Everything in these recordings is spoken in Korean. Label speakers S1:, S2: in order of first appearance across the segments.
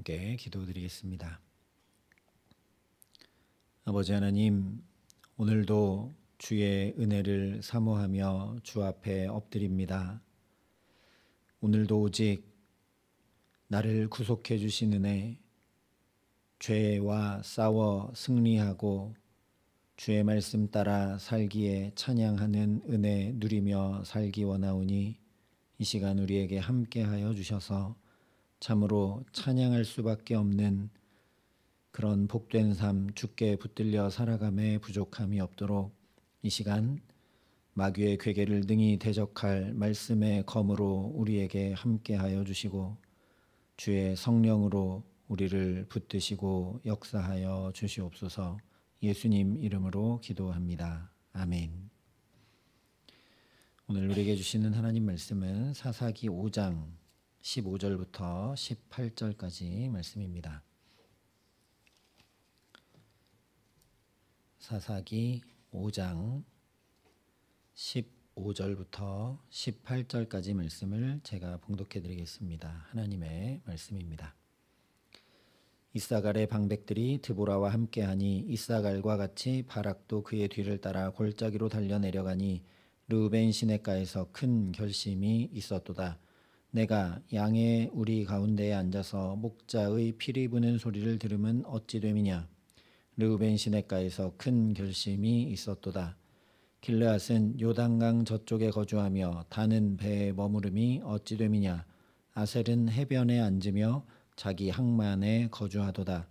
S1: 함께 기도드리겠습니다. 아버지 하나님, 오늘도 주의 은혜를 사모하며 주 앞에 엎드립니다. 오늘도 오직 나를 구속해 주신 은혜, 죄와 싸워 승리하고 주의 말씀 따라 살기에 찬양하는 은혜 누리며 살기 원하오니 이 시간 우리에게 함께하여 주셔서 참으로 찬양할 수밖에 없는 그런 복된 삶, 주께 붙들려 살아감에 부족함이 없도록 이 시간 마귀의 괴계를 능히 대적할 말씀의 검으로 우리에게 함께하여 주시고 주의 성령으로 우리를 붙드시고 역사하여 주시옵소서. 예수님 이름으로 기도합니다. 아멘. 오늘 우리에게 주시는 하나님 말씀은 사사기 5장 15절부터 18절까지 말씀입니다. 사사기 5장 15절부터 18절까지 말씀을 제가 봉독해 드리겠습니다. 하나님의 말씀입니다. 이사갈의 방백들이 드보라와 함께하니 이사갈과 같이 바락도 그의 뒤를 따라 골짜기로 달려 내려가니 르우벤 시냇가에서 큰 결심이 있었도다. 내가 양의 우리 가운데에 앉아서 목자의 피리 부는 소리를 들으면 어찌 됨이냐. 르우벤 시냇가에서 큰 결심이 있었도다. 길르앗은 요단강 저쪽에 거주하며 다는 배에 머무름이 어찌 됨이냐. 아셀은 해변에 앉으며 자기 항만에 거주하도다.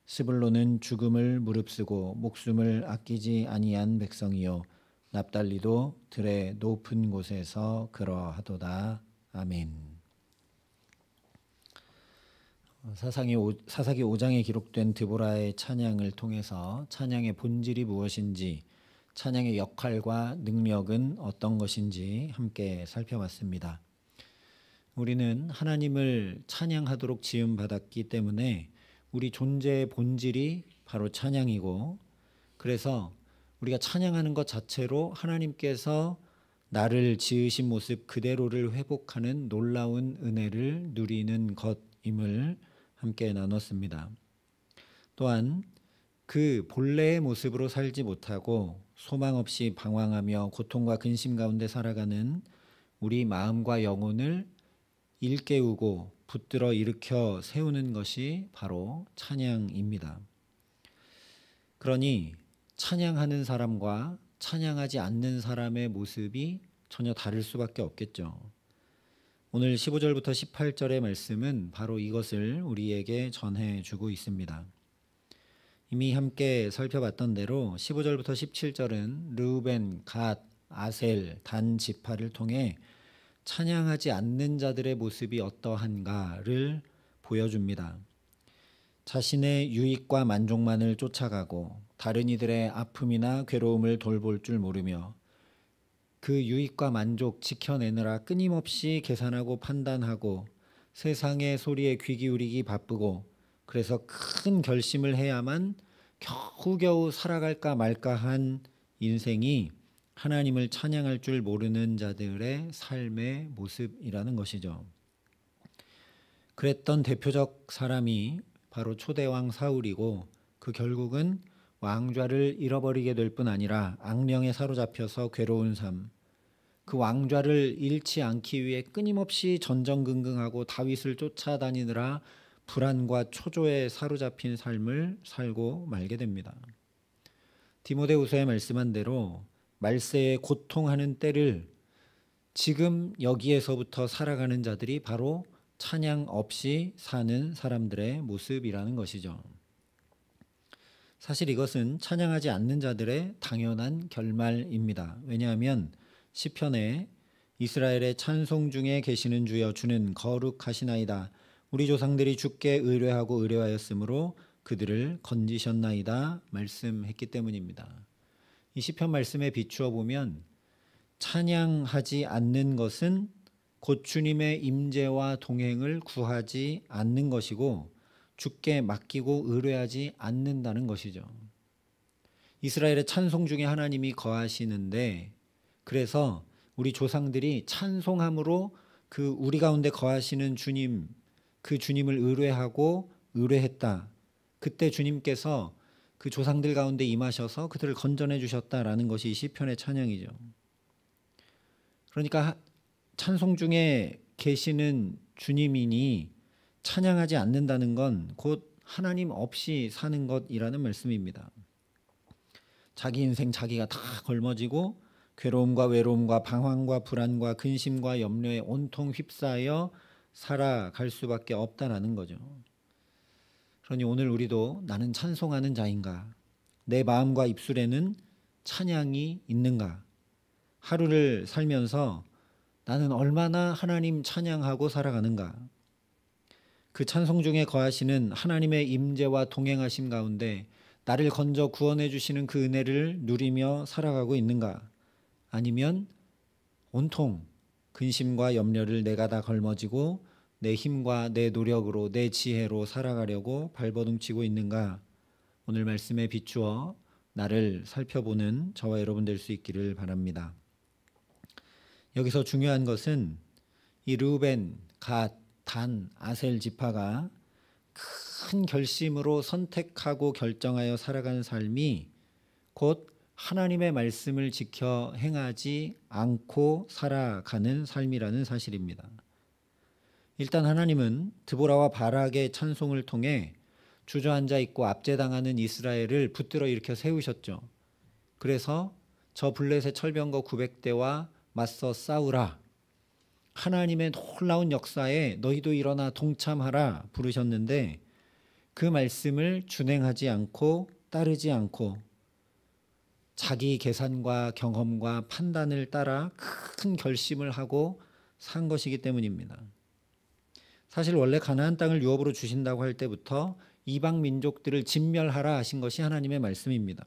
S1: 스불론은 죽음을 무릅쓰고 목숨을 아끼지 아니한 백성이요 납달리도 들의 높은 곳에서 그러하도다. 아멘. 사사기 5장에 기록된 드보라의 찬양을 통해서 찬양의 본질이 무엇인지, 찬양의 역할과 능력은 어떤 것인지 함께 살펴봤습니다. 우리는 하나님을 찬양하도록 지음받았기 때문에 우리 존재의 본질이 바로 찬양이고, 그래서 우리가 찬양하는 것 자체로 하나님께서 나를 지으신 모습 그대로를 회복하는 놀라운 은혜를 누리는 것임을 함께 나눴습니다. 또한 그 본래의 모습으로 살지 못하고 소망 없이 방황하며 고통과 근심 가운데 살아가는 우리 마음과 영혼을 일깨우고 붙들어 일으켜 세우는 것이 바로 찬양입니다. 그러니 찬양하는 사람과 찬양하지 않는 사람의 모습이 전혀 다를 수밖에 없겠죠. 오늘 15절부터 18절의 말씀은 바로 이것을 우리에게 전해주고 있습니다. 이미 함께 살펴봤던 대로 15절부터 17절은 르우벤, 갓, 아셀, 단 지파를 통해 찬양하지 않는 자들의 모습이 어떠한가를 보여줍니다. 자신의 유익과 만족만을 쫓아가고 다른 이들의 아픔이나 괴로움을 돌볼 줄 모르며 그 유익과 만족 지켜내느라 끊임없이 계산하고 판단하고 세상의 소리에 귀 기울이기 바쁘고, 그래서 큰 결심을 해야만 겨우겨우 살아갈까 말까 한 인생이 하나님을 찬양할 줄 모르는 자들의 삶의 모습이라는 것이죠. 그랬던 대표적 사람이 바로 초대왕 사울이고, 그 결국은 왕좌를 잃어버리게 될 뿐 아니라 악령에 사로잡혀서 괴로운 삶, 그 왕좌를 잃지 않기 위해 끊임없이 전전긍긍하고 다윗을 쫓아다니느라 불안과 초조에 사로잡힌 삶을 살고 말게 됩니다. 디모데후서에 말씀한 대로 말세에 고통하는 때를 지금 여기에서부터 살아가는 자들이 바로 찬양 없이 사는 사람들의 모습이라는 것이죠. 사실 이것은 찬양하지 않는 자들의 당연한 결말입니다. 왜냐하면 시편에 이스라엘의 찬송 중에 계시는 주여 주는 거룩하시나이다. 우리 조상들이 주께 의뢰하고 의뢰하였으므로 그들을 건지셨나이다 말씀했기 때문입니다. 이 시편 말씀에 비추어 보면 찬양하지 않는 것은 곧 주님의 임재와 동행을 구하지 않는 것이고 주께 맡기고 의뢰하지 않는다는 것이죠. 이스라엘의 찬송 중에 하나님이 거하시는데, 그래서 우리 조상들이 찬송함으로 그 우리 가운데 거하시는 주님, 그 주님을 의뢰하고 의뢰했다. 그때 주님께서 그 조상들 가운데 임하셔서 그들을 건져내 주셨다라는 것이 시편의 찬양이죠. 그러니까 찬송 중에 계시는 주님이니 찬양하지 않는다는 건 곧 하나님 없이 사는 것이라는 말씀입니다. 자기 인생 자기가 다 걸머지고 괴로움과 외로움과 방황과 불안과 근심과 염려에 온통 휩싸여 살아갈 수밖에 없다라는 거죠. 그러니 오늘 우리도 나는 찬송하는 자인가? 내 마음과 입술에는 찬양이 있는가? 하루를 살면서 나는 얼마나 하나님 찬양하고 살아가는가? 그 찬송 중에 거하시는 하나님의 임재와 동행하심 가운데 나를 건져 구원해 주시는 그 은혜를 누리며 살아가고 있는가? 아니면 온통 근심과 염려를 내가 다 걸머지고 내 힘과 내 노력으로 내 지혜로 살아가려고 발버둥치고 있는가? 오늘 말씀에 비추어 나를 살펴보는 저와 여러분 될 수 있기를 바랍니다. 여기서 중요한 것은 이 르우벤, 갓, 단, 아셀 지파가 큰 결심으로 선택하고 결정하여 살아가는 삶이 곧 하나님의 말씀을 지켜 행하지 않고 살아가는 삶이라는 사실입니다. 일단 하나님은 드보라와 바락의 찬송을 통해 주저앉아 있고 압제당하는 이스라엘을 붙들어 일으켜 세우셨죠. 그래서 저 블레셋 철병거 900대와 맞서 싸우라. 하나님의 놀라운 역사에 너희도 일어나 동참하라 부르셨는데 그 말씀을 준행하지 않고 따르지 않고 자기 계산과 경험과 판단을 따라 큰 결심을 하고 산 것이기 때문입니다. 사실 원래 가나안 땅을 유업으로 주신다고 할 때부터 이방 민족들을 진멸하라 하신 것이 하나님의 말씀입니다.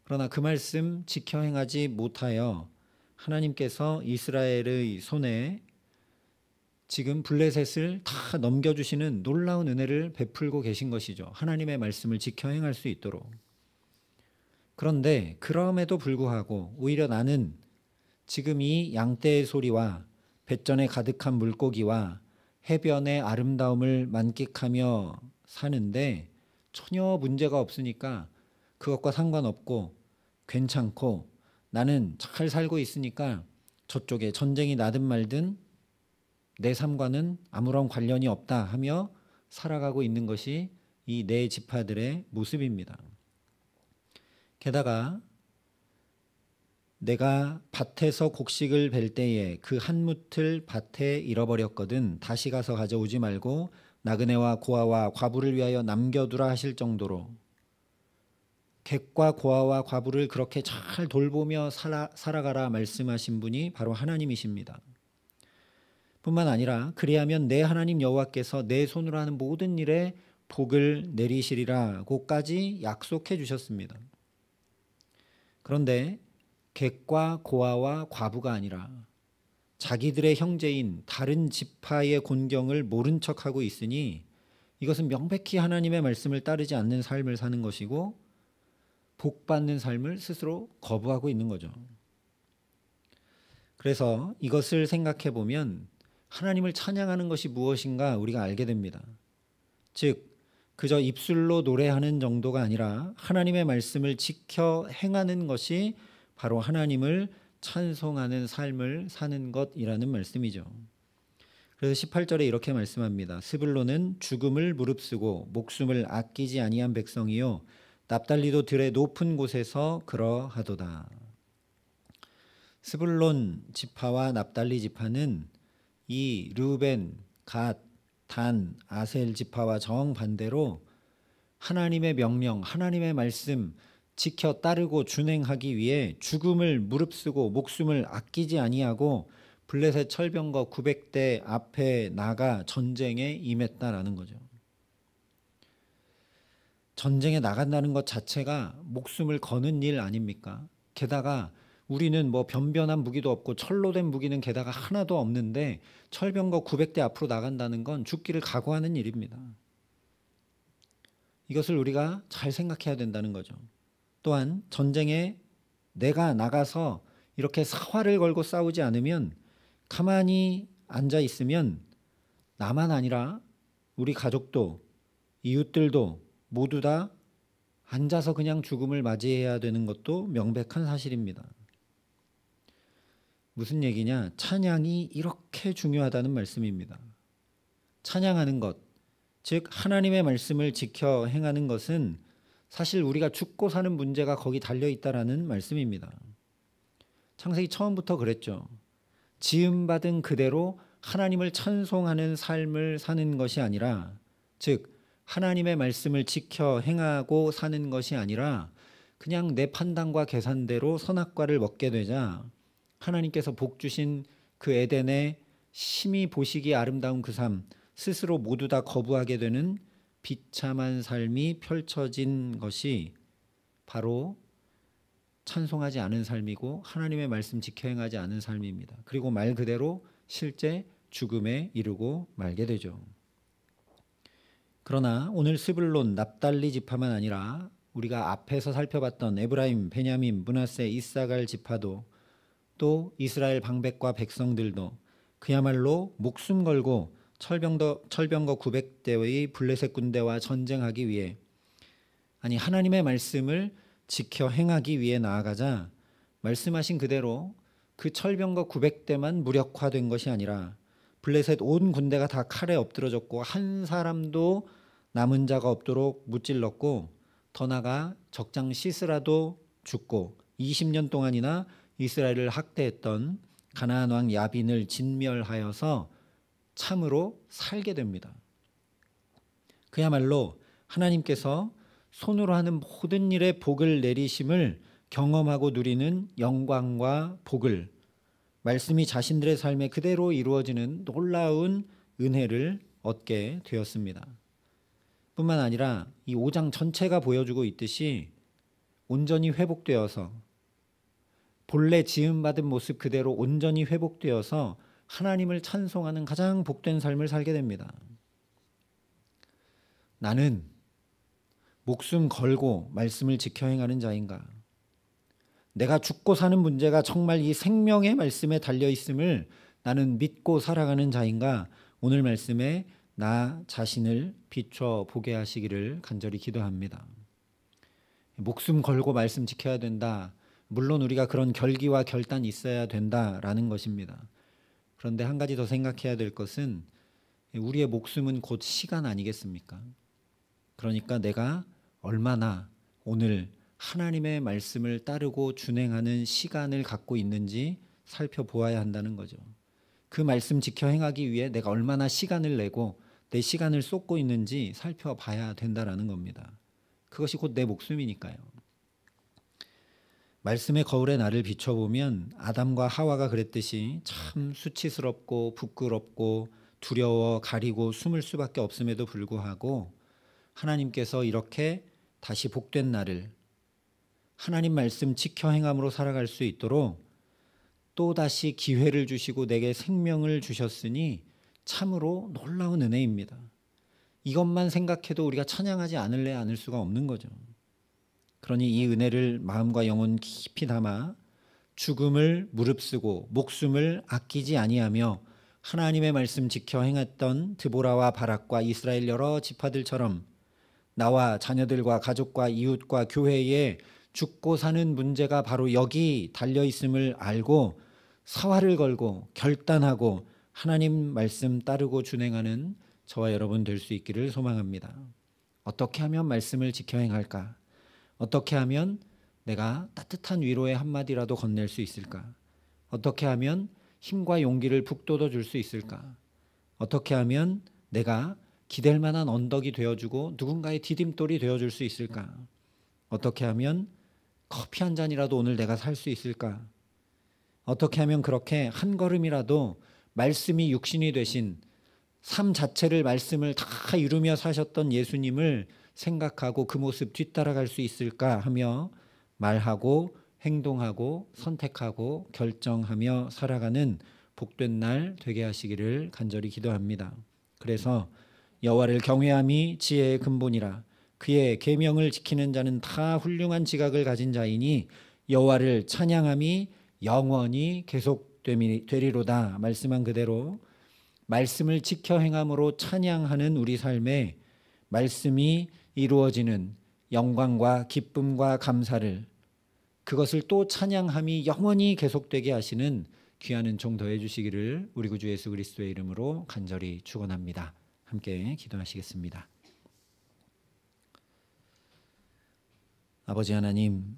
S1: 그러나 그 말씀 지켜 행하지 못하여 하나님께서 이스라엘의 손에 지금 블레셋을 다 넘겨주시는 놀라운 은혜를 베풀고 계신 것이죠. 하나님의 말씀을 지켜 행할 수 있도록. 그런데 그럼에도 불구하고 오히려 나는 지금 이 양떼의 소리와 뱃전에 가득한 물고기와 해변의 아름다움을 만끽하며 사는데 전혀 문제가 없으니까 그것과 상관없고 괜찮고 나는 잘 살고 있으니까 저쪽에 전쟁이 나든 말든 내 삶과는 아무런 관련이 없다 하며 살아가고 있는 것이 이 네 지파들의 모습입니다. 게다가 내가 밭에서 곡식을 벨 때에 그 한 뭇을 밭에 잃어버렸거든 다시 가서 가져오지 말고 나그네와 고아와 과부를 위하여 남겨두라 하실 정도로 객과 고아와 과부를 그렇게 잘 돌보며 살아가라 말씀하신 분이 바로 하나님이십니다. 뿐만 아니라 그리하면 내 하나님 여호와께서 내 손으로 하는 모든 일에 복을 내리시리라고까지 약속해 주셨습니다. 그런데 객과 고아와 과부가 아니라 자기들의 형제인 다른 지파의 곤경을 모른 척하고 있으니 이것은 명백히 하나님의 말씀을 따르지 않는 삶을 사는 것이고 복받는 삶을 스스로 거부하고 있는 거죠. 그래서 이것을 생각해 보면 하나님을 찬양하는 것이 무엇인가 우리가 알게 됩니다. 즉 그저 입술로 노래하는 정도가 아니라 하나님의 말씀을 지켜 행하는 것이 바로 하나님을 찬송하는 삶을 사는 것이라는 말씀이죠. 그래서 18절에 이렇게 말씀합니다. 스불론은 죽음을 무릅쓰고 목숨을 아끼지 아니한 백성이요 납달리도 들의 높은 곳에서 그러하도다. 스불론 지파와 납달리 지파는 이 르우벤, 갓, 단, 아셀 지파와 정반대로 하나님의 명령, 하나님의 말씀 지켜 따르고 준행하기 위해 죽음을 무릅쓰고 목숨을 아끼지 아니하고 블레셋 철병거 900대 앞에 나가 전쟁에 임했다라는 거죠. 전쟁에 나간다는 것 자체가 목숨을 거는 일 아닙니까? 게다가 우리는 뭐 변변한 무기도 없고 철로 된 무기는 게다가 하나도 없는데 철병거 900대 앞으로 나간다는 건 죽기를 각오하는 일입니다. 이것을 우리가 잘 생각해야 된다는 거죠. 또한 전쟁에 내가 나가서 이렇게 사활을 걸고 싸우지 않으면 가만히 앉아 있으면 나만 아니라 우리 가족도 이웃들도 모두 다 앉아서 그냥 죽음을 맞이해야 되는 것도 명백한 사실입니다. 무슨 얘기냐? 찬양이 이렇게 중요하다는 말씀입니다. 찬양하는 것, 즉 하나님의 말씀을 지켜 행하는 것은 사실 우리가 죽고 사는 문제가 거기 달려있다라는 말씀입니다. 창세기 처음부터 그랬죠. 지음받은 그대로 하나님을 찬송하는 삶을 사는 것이 아니라, 즉 하나님의 말씀을 지켜 행하고 사는 것이 아니라 그냥 내 판단과 계산대로 선악과를 먹게 되자 하나님께서 복 주신 그 에덴의 심히 보시기에 아름다운 그 삶 스스로 모두 다 거부하게 되는 비참한 삶이 펼쳐진 것이 바로 찬송하지 않은 삶이고 하나님의 말씀 지켜 행하지 않은 삶입니다. 그리고 말 그대로 실제 죽음에 이르고 말게 되죠. 그러나 오늘 스불론, 납달리 지파만 아니라 우리가 앞에서 살펴봤던 에브라임, 베냐민, 므낫세, 이사갈 지파도 또 이스라엘 방백과 백성들도 그야말로 목숨 걸고 철병거 900대의 블레셋 군대와 전쟁하기 위해, 아니 하나님의 말씀을 지켜 행하기 위해 나아가자 말씀하신 그대로 그 철병거 900대만 무력화된 것이 아니라 블레셋 온 군대가 다 칼에 엎드러졌고 한 사람도 남은 자가 없도록 무찔렀고, 더 나아가 적장 시스라도 죽고 20년 동안이나 이스라엘을 학대했던 가나안 왕 야빈을 진멸하여서 참으로 살게 됩니다. 그야말로 하나님께서 손으로 하는 모든 일에 복을 내리심을 경험하고 누리는 영광과 복을, 말씀이 자신들의 삶에 그대로 이루어지는 놀라운 은혜를 얻게 되었습니다. 뿐만 아니라 이 5장 전체가 보여주고 있듯이 온전히 회복되어서 본래 지음받은 모습 그대로 온전히 회복되어서 하나님을 찬송하는 가장 복된 삶을 살게 됩니다. 나는 목숨 걸고 말씀을 지켜 행하는 자인가? 내가 죽고 사는 문제가 정말 이 생명의 말씀에 달려 있음을 나는 믿고 살아가는 자인가? 오늘 말씀에 나 자신을 비춰 보게 하시기를 간절히 기도합니다. 목숨 걸고 말씀 지켜야 된다. 물론 우리가 그런 결기와 결단이 있어야 된다라는 것입니다. 그런데 한 가지 더 생각해야 될 것은 우리의 목숨은 곧 시간 아니겠습니까? 그러니까 내가 얼마나 오늘 하나님의 말씀을 따르고 준행하는 시간을 갖고 있는지 살펴보아야 한다는 거죠. 그 말씀 지켜 행하기 위해 내가 얼마나 시간을 내고 내 시간을 쏟고 있는지 살펴봐야 된다라는 겁니다. 그것이 곧 내 목숨이니까요. 말씀의 거울에 나를 비춰보면 아담과 하와가 그랬듯이 참 수치스럽고 부끄럽고 두려워 가리고 숨을 수밖에 없음에도 불구하고 하나님께서 이렇게 다시 복된 나를 하나님 말씀 지켜 행함으로 살아갈 수 있도록 또다시 기회를 주시고 내게 생명을 주셨으니 참으로 놀라운 은혜입니다. 이것만 생각해도 우리가 찬양하지 않을 수가 없는 거죠. 그러니 이 은혜를 마음과 영혼 깊이 담아 죽음을 무릅쓰고 목숨을 아끼지 아니하며 하나님의 말씀 지켜 행했던 드보라와 바락과 이스라엘 여러 지파들처럼 나와 자녀들과 가족과 이웃과 교회에 죽고 사는 문제가 바로 여기 달려 있음을 알고 사활을 걸고 결단하고 하나님 말씀 따르고 준행하는 저와 여러분 될 수 있기를 소망합니다. 어떻게 하면 말씀을 지켜 행할까? 어떻게 하면 내가 따뜻한 위로의 한마디라도 건넬 수 있을까? 어떻게 하면 힘과 용기를 북돋워 줄 수 있을까? 어떻게 하면 내가 기댈 만한 언덕이 되어주고 누군가의 디딤돌이 되어줄 수 있을까? 어떻게 하면 커피 한 잔이라도 오늘 내가 살 수 있을까? 어떻게 하면 그렇게 한 걸음이라도 말씀이 육신이 되신 삶 자체를 말씀을 다 이루며 사셨던 예수님을 생각하고 그 모습 뒤따라갈 수 있을까 하며 말하고 행동하고 선택하고 결정하며 살아가는 복된 날 되게 하시기를 간절히 기도합니다. 그래서 여호와를 경외함이 지혜의 근본이라 그의 계명을 지키는 자는 다 훌륭한 지각을 가진 자이니 여호와를 찬양함이 영원히 계속되리로다 말씀한 그대로 말씀을 지켜 행함으로 찬양하는 우리 삶에 말씀이 이루어지는 영광과 기쁨과 감사를, 그것을 또 찬양함이 영원히 계속되게 하시는 귀한 은총 더해 주시기를 우리 구주 예수 그리스도의 이름으로 간절히 축원합니다. 함께 기도하시겠습니다. 아버지 하나님,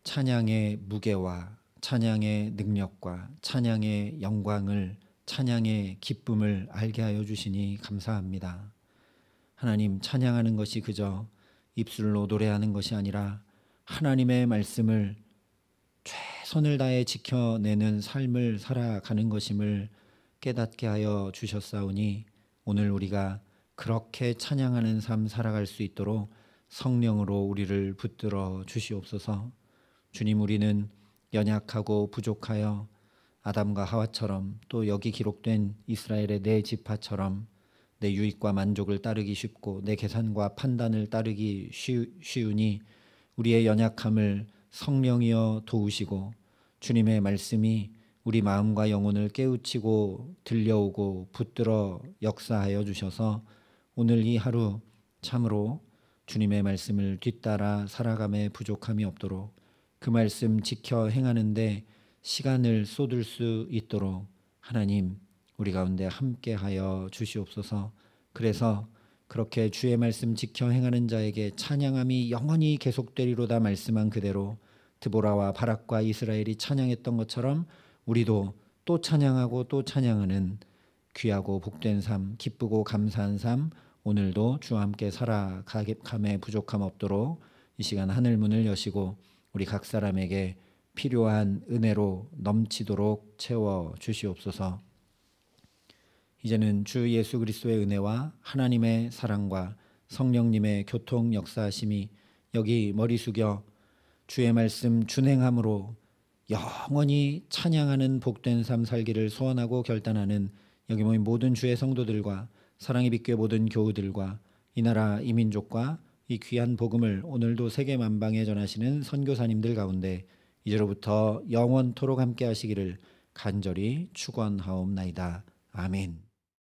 S1: 찬양의 무게와 찬양의 능력과 찬양의 영광을, 찬양의 기쁨을 알게 하여 주시니 감사합니다. 하나님, 찬양하는 것이 그저 입술로 노래하는 것이 아니라 하나님의 말씀을 최선을 다해 지켜내는 삶을 살아가는 것임을 깨닫게 하여 주셨사오니 오늘 우리가 그렇게 찬양하는 삶 살아갈 수 있도록 성령으로 우리를 붙들어 주시옵소서. 주님, 우리는 연약하고 부족하여 아담과 하와처럼, 또 여기 기록된 이스라엘의 네 지파처럼 내 유익과 만족을 따르기 쉽고 내 계산과 판단을 따르기 쉬우니 우리의 연약함을 성령이여 도우시고 주님의 말씀이 우리 마음과 영혼을 깨우치고 들려오고 붙들어 역사하여 주셔서 오늘 이 하루 참으로 주님의 말씀을 뒤따라 살아감에 부족함이 없도록, 그 말씀 지켜 행하는데 시간을 쏟을 수 있도록 하나님 우리 가운데 함께하여 주시옵소서. 그래서 그렇게 주의 말씀 지켜 행하는 자에게 찬양함이 영원히 계속되리로다 말씀한 그대로 드보라와 바락과 이스라엘이 찬양했던 것처럼 우리도 또 찬양하고 또 찬양하는 귀하고 복된 삶, 기쁘고 감사한 삶, 오늘도 주와 함께 살아감에 부족함 없도록 이 시간 하늘 문을 여시고 우리 각 사람에게 필요한 은혜로 넘치도록 채워 주시옵소서. 이제는 주 예수 그리스도의 은혜와 하나님의 사랑과 성령님의 교통 역사하심이 여기 머리 숙여 주의 말씀 준행함으로 영원히 찬양하는 복된 삶 살기를 소원하고 결단하는 여기 모인 모든 주의 성도들과 사랑의 빛교회 모든 교우들과 이 나라 이 민족과 이 귀한 복음을 오늘도 세계 만방에 전하시는 선교사님들 가운데 이제로부터 영원토록 함께 하시기를 간절히 축원하옵나이다. 아멘.